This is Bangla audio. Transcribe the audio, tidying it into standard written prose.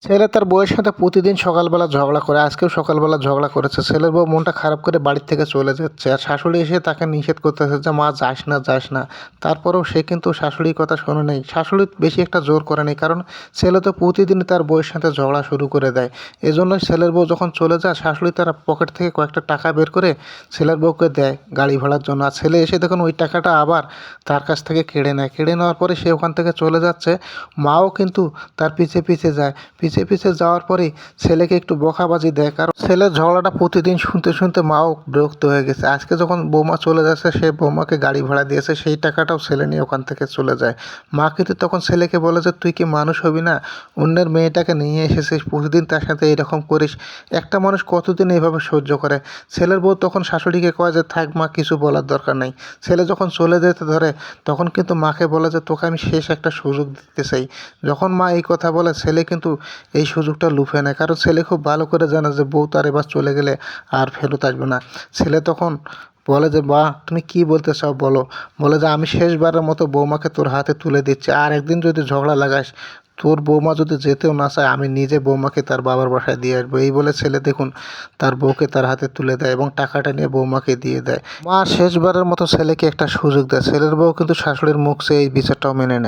ছেলে তার বউয়ের সাথে প্রতিদিন সকালবেলা ঝগড়া করে, আজকেও সকালবেলা ঝগড়া করেছে। ছেলের বউ মনটা খারাপ করে বাড়ির থেকে চলে যাচ্ছে। আর শাশুড়ি এসে তাকে নিষেধ করতেছে যে, "মা যাস না, যাস না।" তারপরেও সে কিন্তু শাশুড়ির কথা শোনে নাই। শাশুড়ি বেশি একটা জোর করে নাই। কারণ ছেলে তো প্রতিদিনই তার বউয়ের সাথে ঝগড়া শুরু করে দেয়। এজন্যই ছেলের বউ যখন চলে যায়, শাশুড়ি তার পকেট থেকে কয়েকটা টাকা বের করে ছেলের বউকে দেয় গাড়ি ভাড়ার জন্য। আর ছেলে এসে দেখুন ওই টাকাটা আবার তার কাছ থেকে কেড়ে নেয়। কেড়ে নেওয়ার পরে সে ওখান থেকে চলে যাচ্ছে। মাও কিন্তু তার পিছে, পিছে যায়। পিছে, পিছে যাওয়ার পরেই ছেলেকে একটু বকাবাজি দেয়। কারণ ছেলের ঝগড়াটা প্রতিদিন শুনতে, শুনতে মাও বিরক্ত হয়ে গেছে। আজকে যখন বৌমা চলে যাচ্ছে, সে বৌমাকে গাড়ি ভাড়া দিয়েছে, সেই টাকাটাও ছেলে নিয়ে ওখান থেকে চলে যায়। মা কিন্তু তখন ছেলেকে বলে যে, "তুই কি মানুষ হবি না? অন্যের মেয়েটাকে নিয়ে এসেছিস, প্রতিদিন তার সাথে এরকম করিস। একটা মানুষ কতদিন এইভাবে সহ্য করে?" ছেলের বউ তখন শাশুড়িকে কয় যে, "থাক মা, কিছু বলার দরকার নাই।" ছেলে যখন চলে যেতে ধরে, তখন কিন্তু মাকে বলে যে, "তোকে আমি শেষ একটা সুযোগ দিতে চাই।" যখন মা এই কথা বলে, ছেলে কিন্তু এই সুযোগটা লুফে নেয়। কারণ ছেলে খুব ভালো করে জানে যে বউ তার এবার চলে গেলে আর ফেরত আসবে না। ছেলে তখন বলে যে, "মা তুমি কি বলতে চাও বলো?" বলে যে, "আমি শেষবারের মতো বৌমাকে তোর হাতে তুলে দিচ্ছি। আর একদিন যদি ঝগড়া লাগাস, তোর বৌমা যদি যেতেও না চায়, আমি নিজে বৌমাকে তার বাবার বাসায় দিয়ে আসবো।" এই বলে ছেলে দেখুন তার বউকে তার হাতে তুলে দেয় এবং টাকাটা নিয়ে বৌমাকে দিয়ে দেয়। মা শেষবারের মতো ছেলেকে একটা সুযোগ দেয়। ছেলের বউ কিন্তু শাশুড়ির মুখ চেয়ে এই বিচারটাও মেনে নেয়।